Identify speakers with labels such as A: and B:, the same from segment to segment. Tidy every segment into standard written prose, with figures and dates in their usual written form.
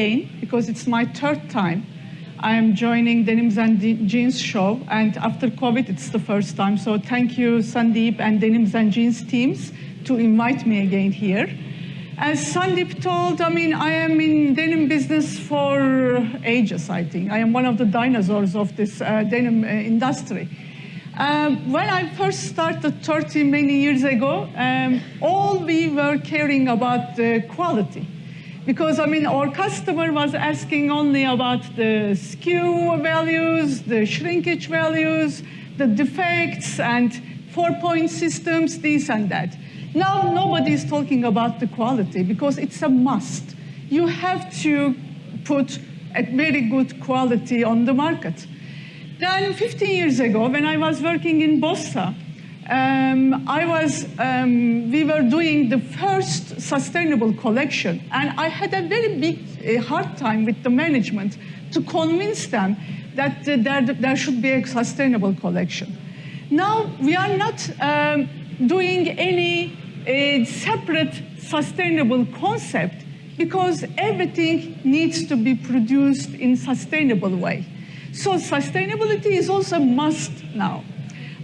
A: again, because it's my third time. I am joining Denimsandjeans show, and after COVID, it's the first time. So thank you, Sandeep and Denimsandjeans teams, to invite me again here. As Sandeep told, I am in denim business for ages, I think. I am one of the dinosaurs of this denim industry. When I first started 30 many years ago, all we were caring about the quality. Because, our customer was asking only about the SKU values, the shrinkage values, the defects, and 4-point systems, this and that. Now, nobody is talking about the quality because it's a must. You have to put a very good quality on the market. Then 15 years ago, when I was working in Bossa, we were doing the first sustainable collection, and I had a very big hard time with the management to convince them that there should be a sustainable collection. Now, we are not doing any separate sustainable concept because everything needs to be produced in a sustainable way. So sustainability is also a must now.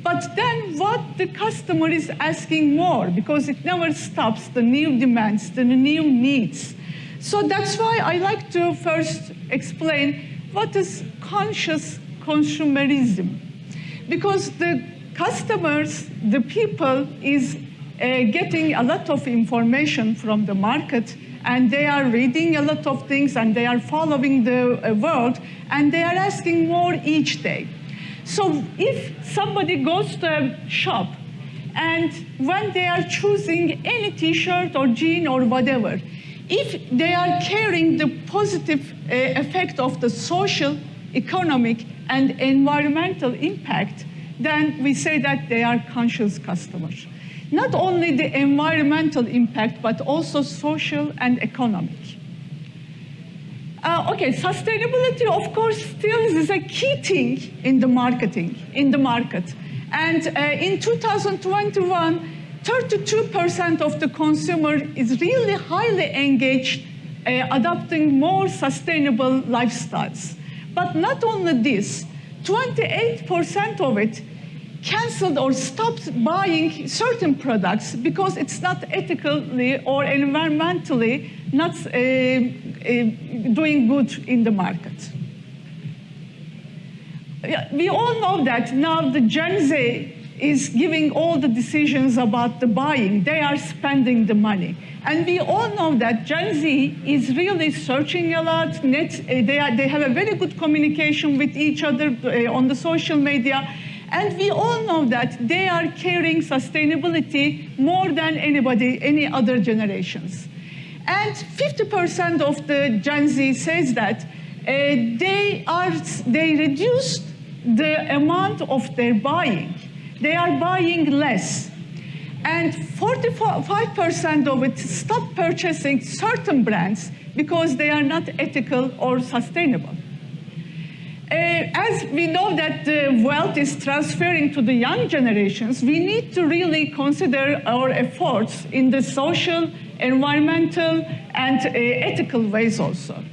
A: But then what the customer is asking more, because it never stops, the new demands, the new needs. So that's why I like to first explain what is conscious consumerism. Because the customers, the people, is getting a lot of information from the market, and they are reading a lot of things, and they are following the world, and they are asking more each day. So if somebody goes to a shop, and when they are choosing any T-shirt or jean or whatever, if they are carrying the positive effect of the social, economic, and environmental impact, then we say that they are conscious customers. Not only the environmental impact, but also social and economic. Okay, sustainability, of course, still is a key thing in the marketing, in the market. And in 2021, 32% of the consumer is really highly engaged, adopting more sustainable lifestyles. But not only this, 28% of it canceled or stopped buying certain products because it's not ethically or environmentally not doing good in the market. We all know that now the Gen Z is giving all the decisions about the buying. They are spending the money. And we all know that Gen Z is really searching a lot. They have a very good communication with each other on the social media. And we all know that they are carrying sustainability more than any other generations. And 50% of the Gen Z says that they reduced the amount of their buying. They are buying less. And 45% of it stopped purchasing certain brands because they are not ethical or sustainable. As we know that the wealth is transferring to the young generations, we need to really consider our efforts in the social, environmental, and ethical ways also.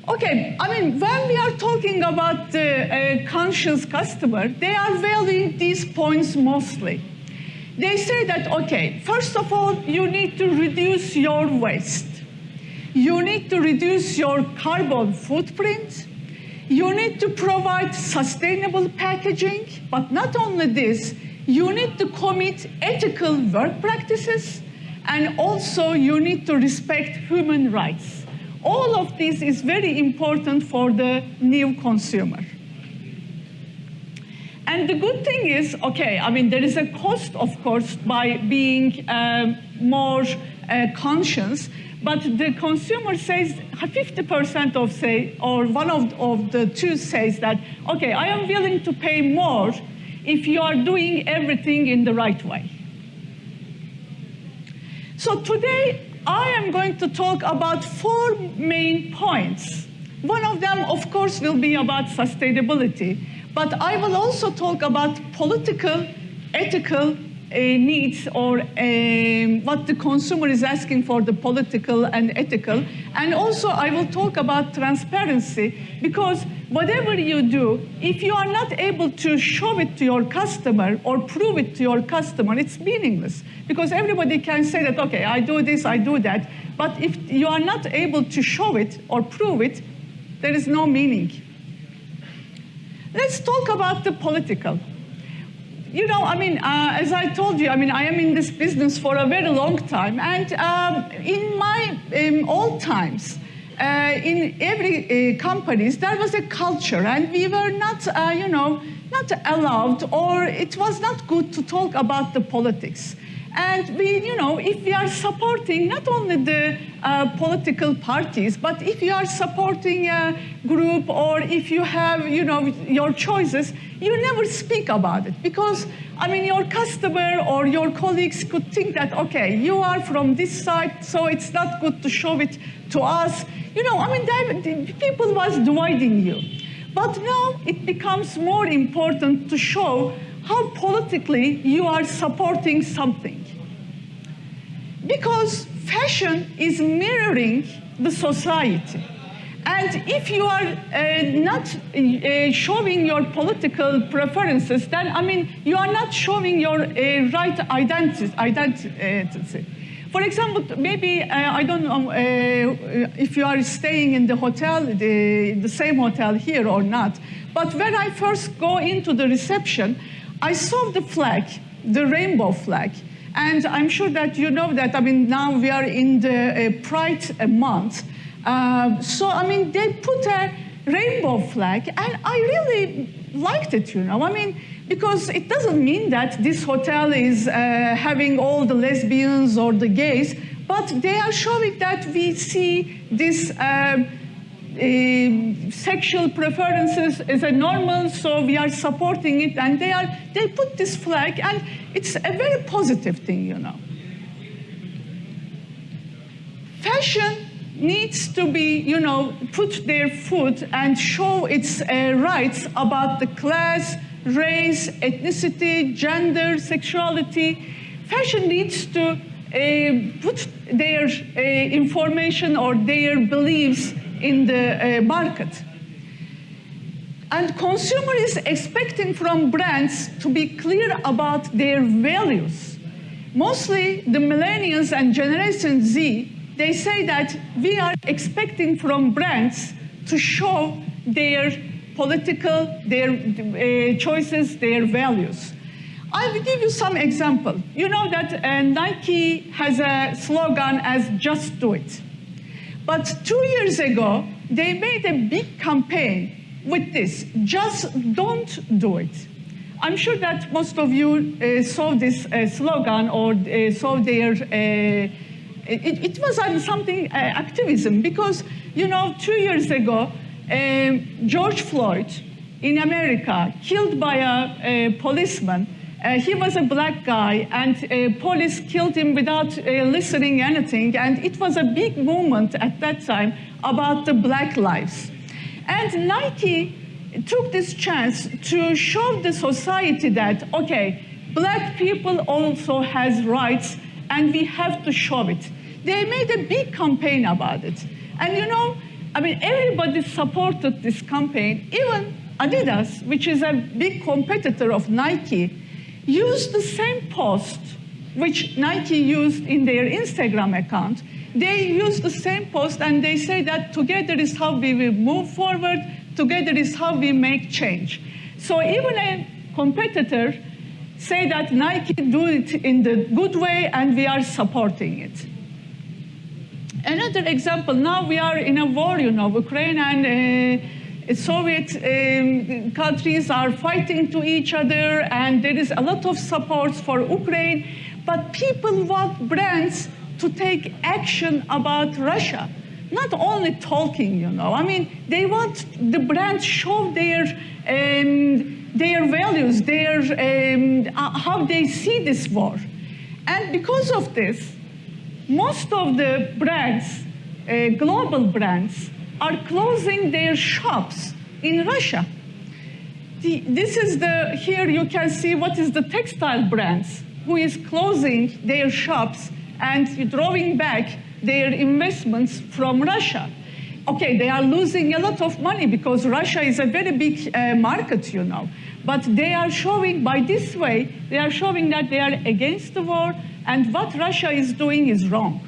A: Okay, when we are talking about the conscious customer, they are valuing these points mostly. They say that, okay, first of all, you need to reduce your waste. You need to reduce your carbon footprint. You need to provide sustainable packaging. But not only this, you need to commit ethical work practices. And also, you need to respect human rights. All of this is very important for the new consumer. And the good thing is, okay, there is a cost, of course, by being more conscious. But the consumer says, 50% of say, or one of the two says that, okay, I am willing to pay more if you are doing everything in the right way. So today, I am going to talk about 4 main points. One of them, of course, will be about sustainability, but I will also talk about political, ethical, needs or what the consumer is asking for, the political and ethical. And also I will talk about transparency, because whatever you do, if you are not able to show it to your customer or prove it to your customer, it's meaningless. Because everybody can say that, okay, I do this, I do that. But if you are not able to show it or prove it, there is no meaning. Let's talk about the political. You know, I mean, as I told you, I mean, I am in this business for a very long time. And in my old times, in every companies, there was a culture, and we were not, you know, not allowed, or it was not good to talk about the politics. And we, you know, if we are supporting not only the political parties, but if you are supporting a group, or if you have, you know, your choices, you never speak about it. Because, I mean, your customer or your colleagues could think that, okay, you are from this side, so it's not good to show it to us. You know, I mean, people was dividing you. But now it becomes more important to show how politically you are supporting something. Because fashion is mirroring the society. And if you are not showing your political preferences, then, I mean, you are not showing your right identity. For example, maybe, I don't know if you are staying in the hotel, the same hotel here or not, but when I first go into the reception, I saw the flag, the rainbow flag. And I'm sure that you know that, I mean, now we are in the Pride month. So, I mean, they put a rainbow flag, and I really liked it, you know. I mean, because it doesn't mean that this hotel is having all the lesbians or the gays, but they are showing that we see this sexual preferences as a normal, so we are supporting it, and they put this flag, and it's a very positive thing, you know. Fashion needs to be, you know, put their foot and show its rights about the class, race, ethnicity, gender, sexuality. Fashion needs to put their information or their beliefs in the market. And consumer is expecting from brands to be clear about their values. Mostly the millennials and Generation Z, they say that we are expecting from brands to show their political, their choices, their values. I will give you some example. You know that Nike has a slogan as "Just Do It." But 2 years ago, they made a big campaign with this: "Just don't do it." I'm sure that most of you saw this slogan or saw their, it was something activism, because, you know, 2 years ago, George Floyd in America, killed by a policeman. He was a black guy, and police killed him without listening anything, and it was a big movement at that time about the black lives. And Nike took this chance to show the society that, okay, black people also has rights, and we have to show it. They made a big campaign about it. And you know, I mean, everybody supported this campaign. Even Adidas, which is a big competitor of Nike, used the same post which Nike used in their Instagram account. They used the same post, and they say that together is how we will move forward, together is how we make change. So even a competitor say that Nike do it in the good way, and we are supporting it. Another example, now we are in a war, you know, Ukraine and Soviet countries are fighting to each other, and there is a lot of support for Ukraine, but people want brands to take action about Russia, not only talking, you know. I mean, they want the brands show their values, their how they see this war. And because of this, most of the brands, global brands, are closing their shops in Russia. This is here you can see what is the textile brands who is closing their shops and drawing back their investments from Russia. Okay, they are losing a lot of money because Russia is a very big market, you know. But they are showing, by this way, they are showing that they are against the war and what Russia is doing is wrong.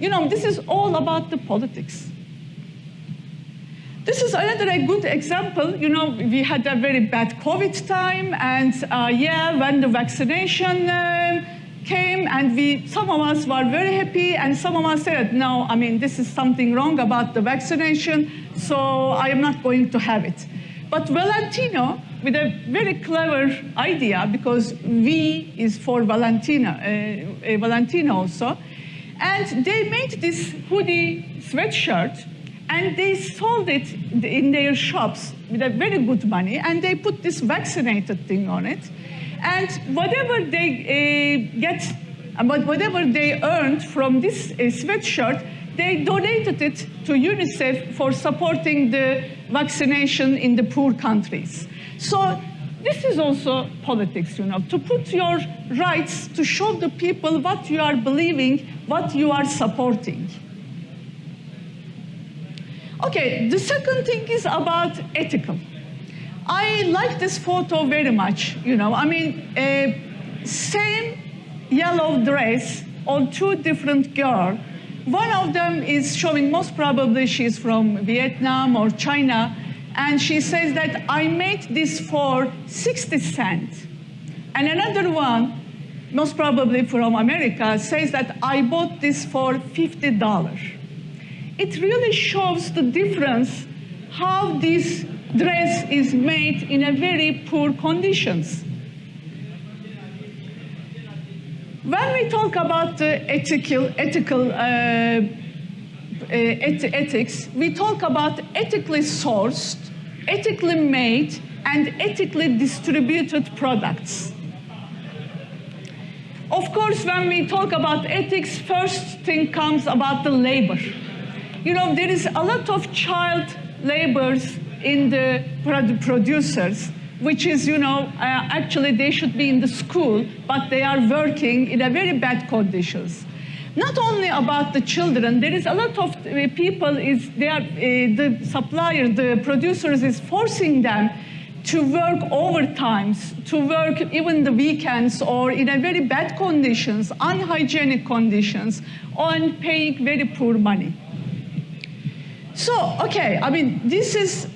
A: You know, this is all about the politics. This is another good example. You know, we had a very bad COVID time, and when the vaccination came, and some of us were very happy, and some of us said, no, I mean, this is something wrong about the vaccination, so I am not going to have it. But Valentino, with a very clever idea, because V is for Valentino also, and they made this hoodie sweatshirt, and they sold it in their shops with a very good money, and they put this vaccinated thing on it. And whatever they whatever they earned from this sweatshirt, they donated it to UNICEF for supporting the vaccination in the poor countries. So this is also politics, you know, to put your rights, to show the people what you are believing, what you are supporting. Okay, the second thing is about ethical. I like this photo very much, you know. I mean, same yellow dress on two different girls. One of them is showing, most probably she's from Vietnam or China, and she says that I made this for 60 cents. And another one, most probably from America, says that I bought this for $50. It really shows the difference how this dress is made in a very poor conditions. When we talk about ethics, we talk about ethically sourced, ethically made, and ethically distributed products. Of course, when we talk about ethics, first thing comes about the labor. You know, there is a lot of child labors in the producers, which is, you know, actually they should be in the school, but they are working in a very bad conditions. Not only about the children, there is a lot of people, the supplier, the producers is forcing them to work overtimes, to work even the weekends or in a very bad conditions, unhygienic conditions, and paying very poor money. So, okay, I mean, this is,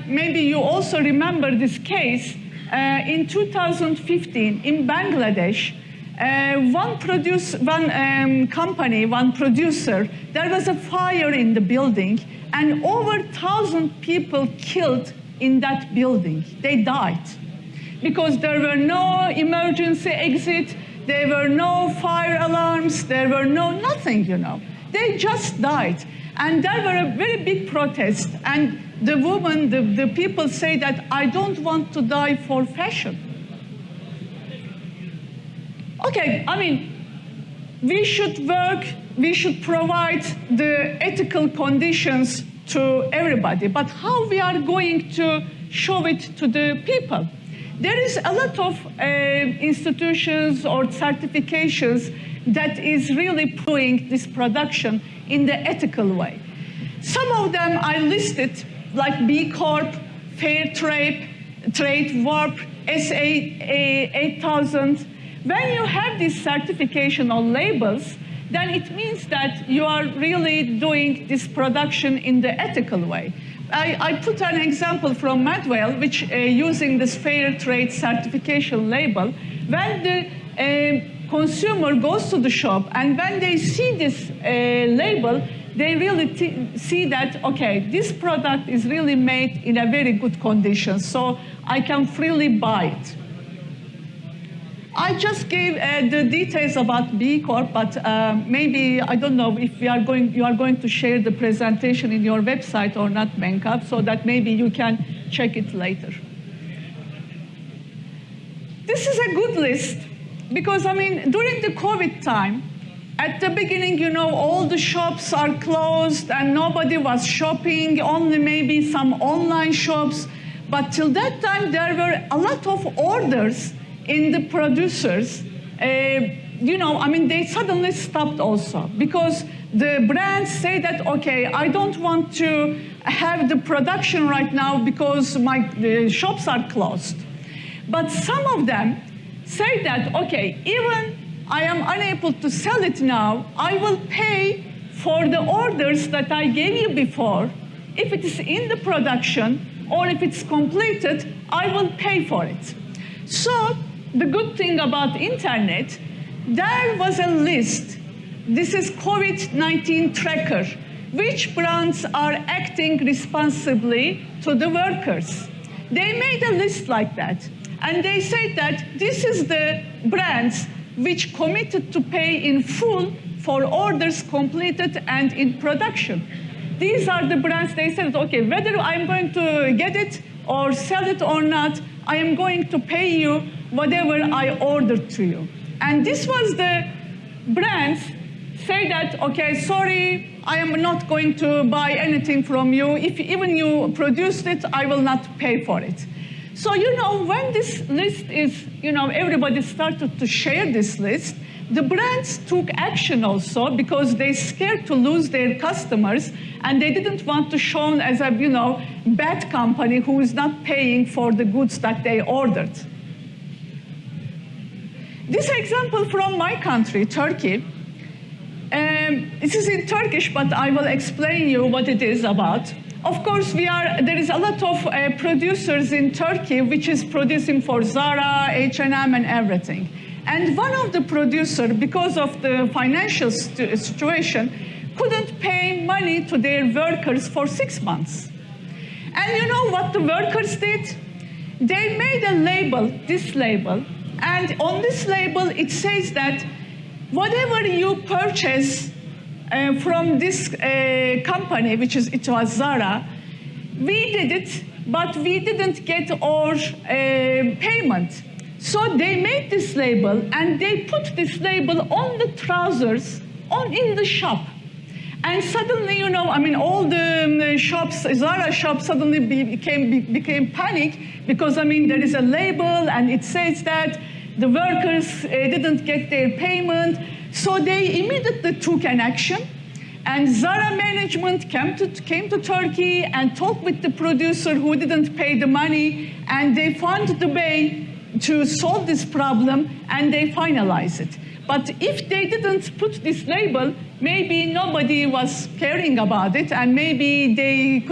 A: maybe you also remember this case. In 2015, in Bangladesh, one producer, there was a fire in the building, and over 1,000 people killed in that building. They died because there were no emergency exit, there were no fire alarms, there were nothing, you know. They just died. And there were a very big protest, and the woman, the people say that I don't want to die for fashion. Okay, I mean, we should work, we should provide the ethical conditions to everybody, but how we are going to show it to the people? There is a lot of institutions or certifications that is really doing this production in the ethical way. Some of them I listed, like B Corp, Fair Trade, WARP, SA 8000. When you have this certification or labels, then it means that you are really doing this production in the ethical way. I put an example from Madwell, which using this Fair Trade certification label, when the consumer goes to the shop and when they see this label, they really see that, okay, this product is really made in a very good condition, so I can freely buy it. I just gave the details about B Corp, but maybe, I don't know if you are going to share the presentation in your website or not, Menkab, so that maybe you can check it later. This is a good list, because, I mean, during the COVID time, at the beginning, you know, all the shops are closed and nobody was shopping, only maybe some online shops. But till that time, there were a lot of orders in the producers, they suddenly stopped also because the brands say that, okay, I don't want to have the production right now because the shops are closed. But some of them say that, okay, even I am unable to sell it now, I will pay for the orders that I gave you before. If it is in the production or if it's completed, I will pay for it. So the good thing about internet, there was a list. This is COVID-19 tracker. Which brands are acting responsibly to the workers? They made a list like that. And they said that this is the brands which committed to pay in full for orders completed and in production. These are the brands, they said, okay, whether I'm going to get it or sell it or not, I am going to pay you whatever I ordered to you. And this was the brands say that, okay, sorry, I am not going to buy anything from you. If even you produced it, I will not pay for it. So, when this list is, everybody started to share this list, the brands took action also because they scared to lose their customers and they didn't want to shown as a, bad company who is not paying for the goods that they ordered. This example from my country, Turkey, this is in Turkish, but I will explain you what it is about. Of course, there is a lot of producers in Turkey which is producing for Zara, H&M, and everything. And one of the producers, because of the financial situation, couldn't pay money to their workers for 6 months. And you know what the workers did? They made a label, this label, and on this label it says that whatever you purchase from this company, it was Zara, we did it, but we didn't get our payment. So they made this label, and they put this label on the trousers in the shop. And suddenly, all the shops, Zara shops suddenly became panic because, there is a label, and it says that the workers didn't get their payment. So they immediately took an action, and Zara management came to Turkey and talked with the producer who didn't pay the money, and they found the way to solve this problem, and they finalized it. But if they didn't put this label, maybe nobody was caring about it, and maybe they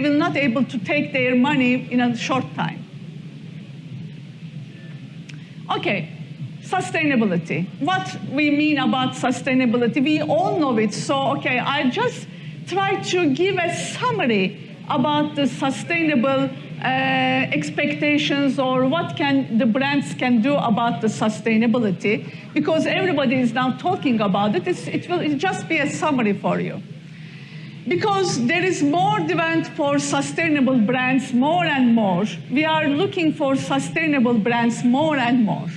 A: will not able to take their money in a short time. Okay. Sustainability. What we mean about sustainability, we all know it. So, okay, I just try to give a summary about the sustainable expectations or what the brands can do about the sustainability, because everybody is now talking about it. It will just be a summary for you. Because there is more demand for sustainable brands more and more. We are looking for sustainable brands more and more.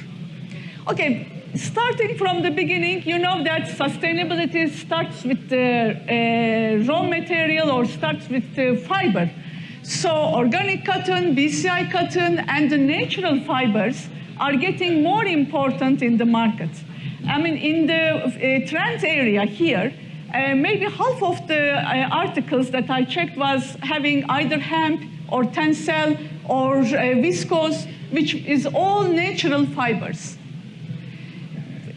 A: Okay, starting from the beginning, you know that sustainability starts with the raw material or starts with the fiber. So organic cotton, BCI cotton, and the natural fibers are getting more important in the market. In the trans area here, maybe half of the articles that I checked was having either hemp or tencel or viscose, which is all natural fibers.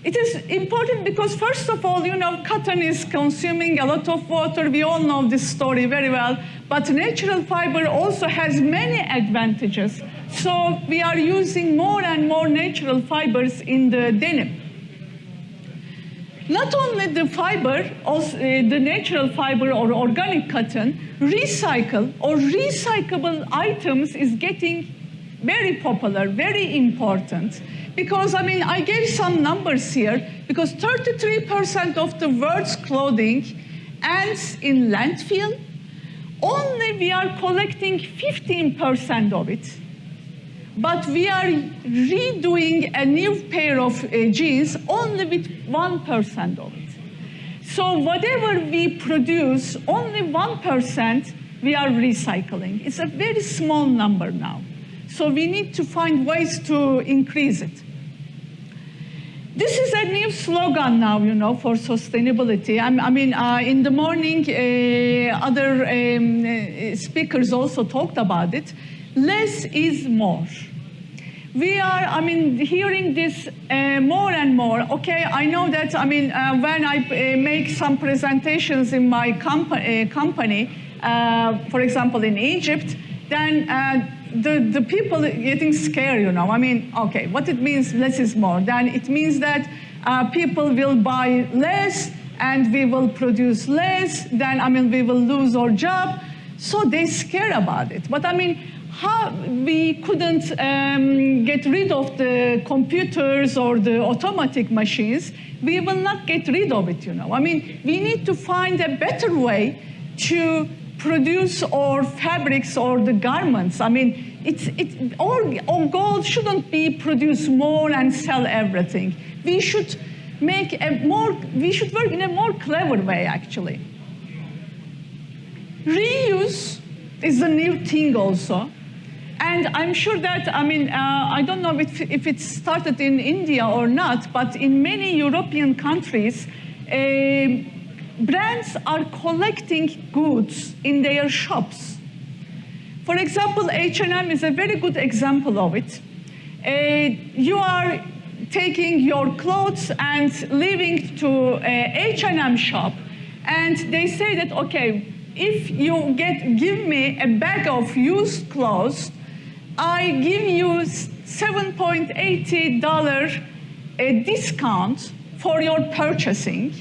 A: It is important because, first of all, cotton is consuming a lot of water. We all know this story very well. But natural fiber also has many advantages. So we are using more and more natural fibers in the denim. Not only the fiber, also the natural fiber or organic cotton, recycle or recyclable items is getting very popular, very important. Because, I gave some numbers here, because 33% of the world's clothing ends in landfill. Only we are collecting 15% of it. But we are redoing a new pair of jeans only with 1% of it. So whatever we produce, only 1% we are recycling. It's a very small number now. So we need to find ways to increase it. This is a new slogan now, you know, for sustainability. In the morning, other speakers also talked about it. Less is more. We are, hearing this more and more. Okay, I know that, when I make some presentations in my company, for example, in Egypt, then the people getting scared, you know. Okay, what it means, less is more. Then it means that people will buy less and we will produce less. Then, we will lose our job. So they scared about it. But how we couldn't get rid of the computers or the automatic machines, we will not get rid of it, you know. We need to find a better way to produce our fabrics or the garments. Our goal shouldn't be produce more and sell everything. We should work in a more clever way, actually. Reuse is a new thing also. And I'm sure that, I don't know if it started in India or not, but in many European countries, brands are collecting goods in their shops. For example, H&M is a very good example of it. You are taking your clothes and leaving to a H&M shop, and they say that, okay, if you give me a bag of used clothes, I give you $7.80 a discount for your purchasing.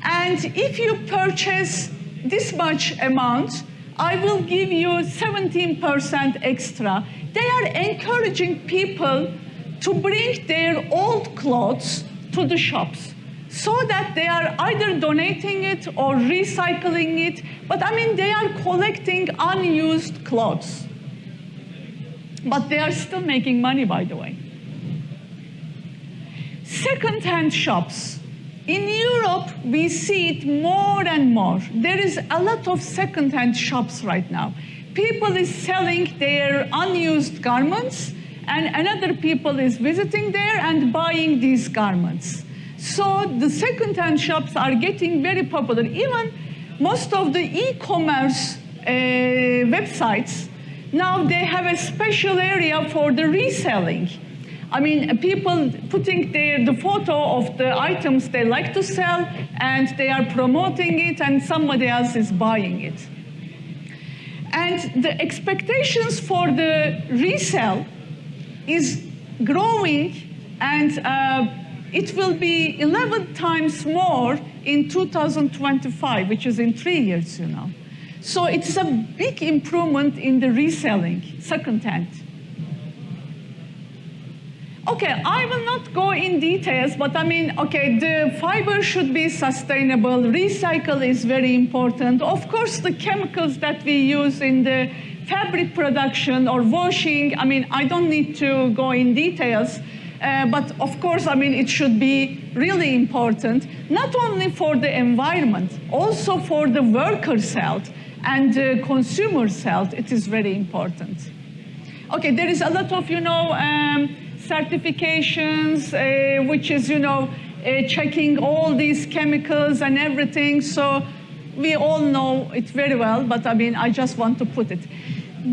A: And if you purchase this much amount, I will give you 17% extra. They are encouraging people to bring their old clothes to the shops so that they are either donating it or recycling it. But they are collecting unused clothes. But they are still making money, by the way. Second-hand shops. In Europe, we see it more and more. There is a lot of second-hand shops right now. People is selling their unused garments, and another people is visiting there and buying these garments. So the second-hand shops are getting very popular. Even most of the e-commerce websites, now they have a special area for the reselling. People putting the photo of the items they like to sell, and they are promoting it, and somebody else is buying it. And the expectations for the resale is growing, and it will be 11 times more in 2025, which is in 3 years, you know. So it's a big improvement in the reselling, second-hand. Okay, I will not go in details, but the fiber should be sustainable. Recycle is very important. Of course, the chemicals that we use in the fabric production or washing, I don't need to go in details. But of course, it should be really important, not only for the environment, also for the workers' health and the consumers' health. It is very important. Okay, there is a lot of, certifications, which is, checking all these chemicals and everything. So we all know it very well, but I just want to put it.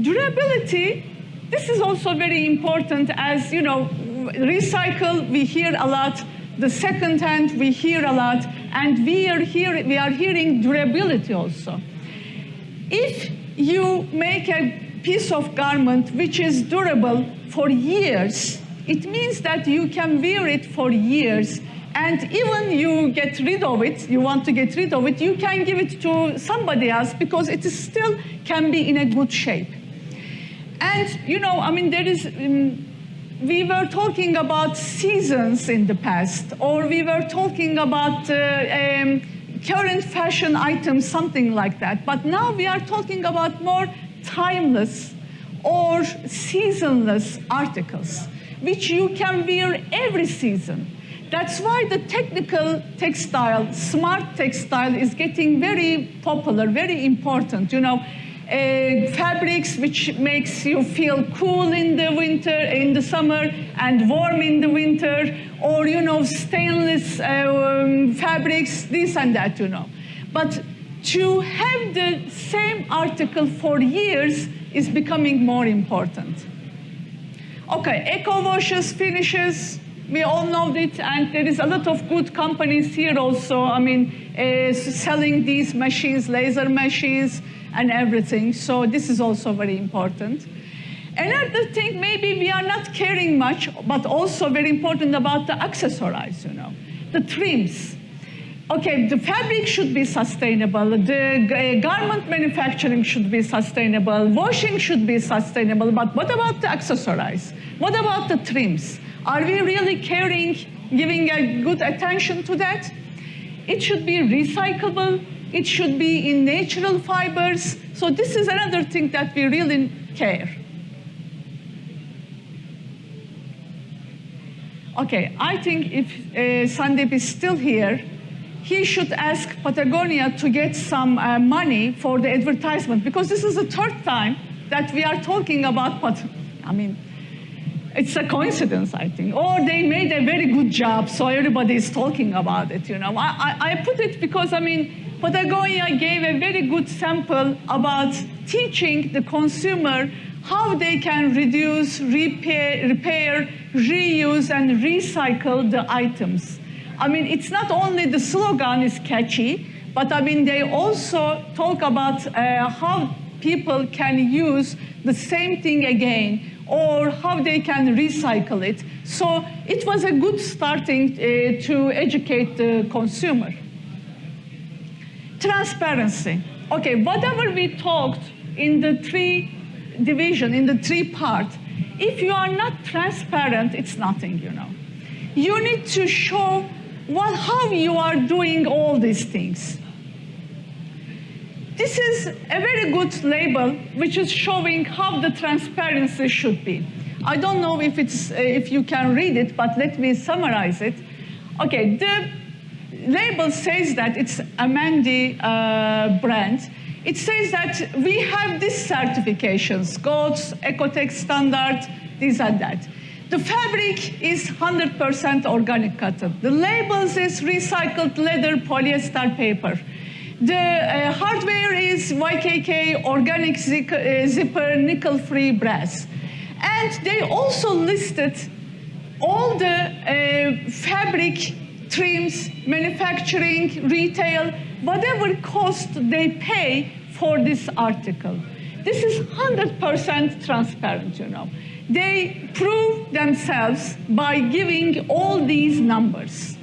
A: Durability, this is also very important, as, recycle, we hear a lot. The second hand, we hear a lot. And we are hearing durability also. If you make a piece of garment which is durable for years, it means that you can wear it for years. And even you get rid of it, you want to get rid of it, you can give it to somebody else because it still can be in a good shape. And, there is... we were talking about seasons in the past, or we were talking about current fashion items, something like that. But now we are talking about more timeless or seasonless articles, which you can wear every season. That's why the technical textile, smart textile, is getting very popular, very important. fabrics which makes you feel cool in the winter, in the summer, and warm in the winter, or stainless fabrics, this and that, But to have the same article for years is becoming more important. Okay, eco washes, finishes. We all know it, and there is a lot of good companies here also. Selling these machines, laser machines, and everything. So this is also very important. Another thing, maybe we are not caring much, but also very important about the accessories, the trims. Okay, the fabric should be sustainable, the garment manufacturing should be sustainable, washing should be sustainable, but what about the accessories? What about the trims? Are we really caring, giving a good attention to that? It should be recyclable, it should be in natural fibers, so this is another thing that we really care. Okay, I think if Sandeep is still here, he should ask Patagonia to get some money for the advertisement, because this is the third time that we are talking about it's a coincidence, I think. Or they made a very good job, so everybody is talking about it, I put it because, Patagonia gave a very good sample about teaching the consumer how they can reduce, repair, reuse, and recycle the items. It's not only the slogan is catchy, but they also talk about how people can use the same thing again, or how they can recycle it. So it was a good starting to educate the consumer. Transparency. Okay, whatever we talked in the three division, in the three parts, if you are not transparent, it's nothing, You need to show how you are doing all these things. This is a very good label, which is showing how the transparency should be. I don't know if you can read it, but let me summarize it. Okay, the label says that it's Amandi brand. It says that we have these certifications, GOTS, Ecotech standard, this and that. The fabric is 100% organic cotton. The labels is recycled leather, polyester, paper. The hardware is YKK, organic zipper, nickel-free brass. And they also listed all the fabric trims, manufacturing, retail, whatever cost they pay for this article. This is 100% transparent, They prove themselves by giving all these numbers.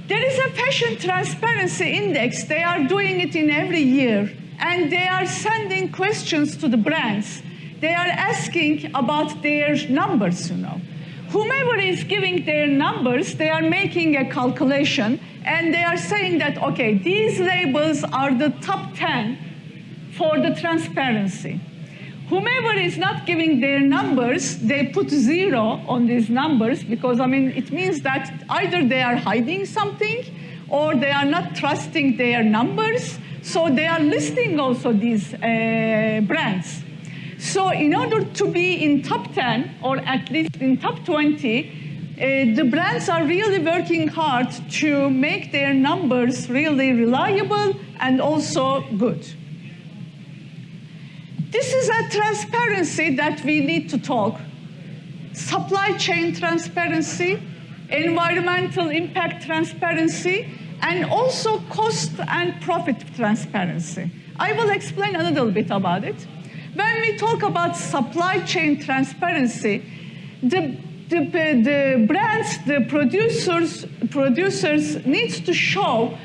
A: There is a fashion transparency index. They are doing it in every year, and they are sending questions to the brands. They are asking about their numbers, Whomever is giving their numbers, they are making a calculation, and they are saying that, okay, these labels are the top 10 for the transparency. Whomever is not giving their numbers, they put 0 on these numbers, because, it means that either they are hiding something, or they are not trusting their numbers, so they are listing also these brands. So in order to be in top 10, or at least in top 20, the brands are really working hard to make their numbers really reliable and also good. This is a transparency that we need to talk. Supply chain transparency, environmental impact transparency, and also cost and profit transparency. I will explain a little bit about it. When we talk about supply chain transparency, the brands, the producers need to show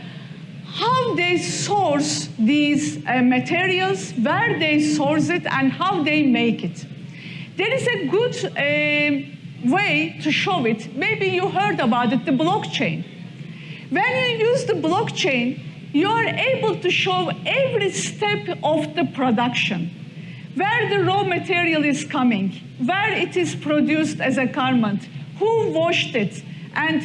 A: how they source these materials, where they source it, and how they make it. There is a good way to show it. Maybe you heard about it, the blockchain. When you use the blockchain, you are able to show every step of the production, where the raw material is coming, where it is produced as a garment, who washed it, and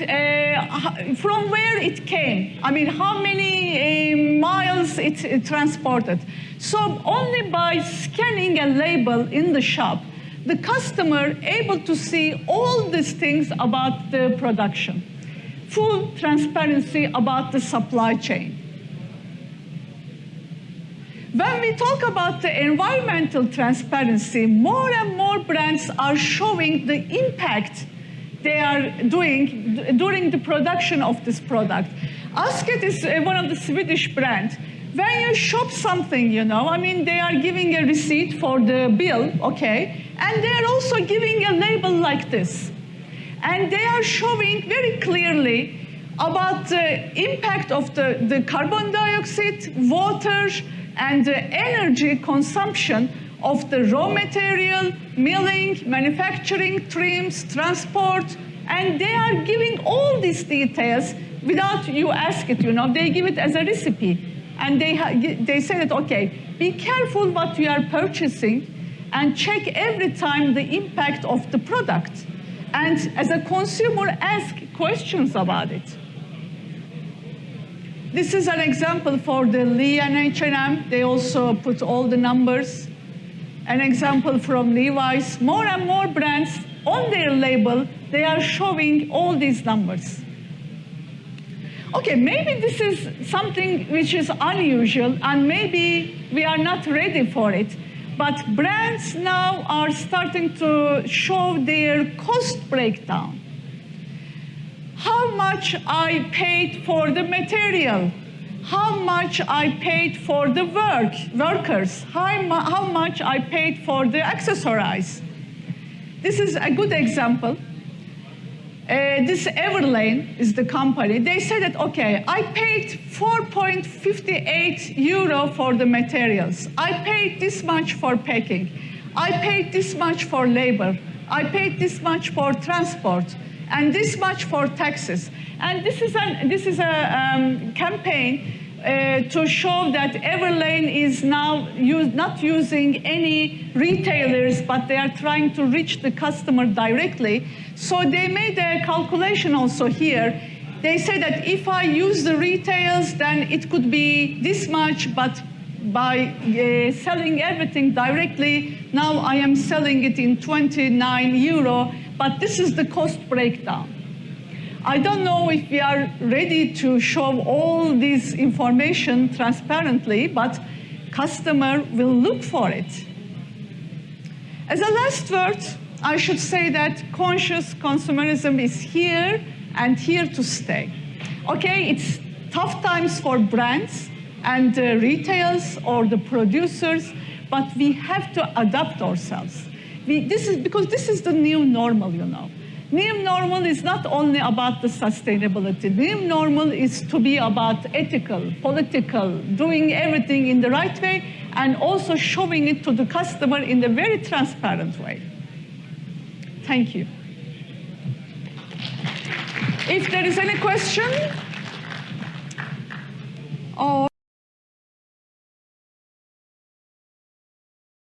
A: from where it came. How many miles was it transported. So only by scanning a label in the shop, the customer able to see all these things about the production. Full transparency about the supply chain. When we talk about the environmental transparency, more and more brands are showing the impact they are doing during the production of this product. Asket is one of the Swedish brands. When you shop something, you know, I mean, they are giving a receipt for the bill, okay, and they are also giving a label like this. And they are showing very clearly about the impact of the carbon dioxide, water, and the energy consumption of the raw material, milling, manufacturing, trims, transport, and they are giving all these details without you ask it, you know, they give it as a recipe. And they say that, okay, be careful what you are purchasing and check every time the impact of the product. And as a consumer, ask questions about it. This is an example for the Lee and H&M. They also put all the numbers. An example from Levi's. More and more brands on their label, they are showing all these numbers. Okay, maybe this is something which is unusual and maybe we are not ready for it, but brands now are starting to show their cost breakdown. How much I paid for the material, how much I paid for the workers, how much I paid for the accessories. This is a good example. This Everlane is the company. They said that, okay, I paid 4.58 euro for the materials. I paid this much for packing. I paid this much for labor. I paid this much for transport. And this much for taxes. And this is a campaign to show that Everlane is now not using any retailers, but they are trying to reach the customer directly. So they made a calculation also here. They say that if I use the retails, then it could be this much, but by selling everything directly, now I am selling it in 29 euro, but this is the cost breakdown. I don't know if we are ready to show all this information transparently, but customer will look for it. As a last word, I should say that conscious consumerism is here and here to stay. Okay, it's tough times for brands and the retailers or the producers, but we have to adapt ourselves. Because this is the new normal, you know. New normal is not only about the sustainability. New normal is to be about ethical, political, doing everything in the right way, and also showing it to the customer in a very transparent way. Thank you. If there is any question, or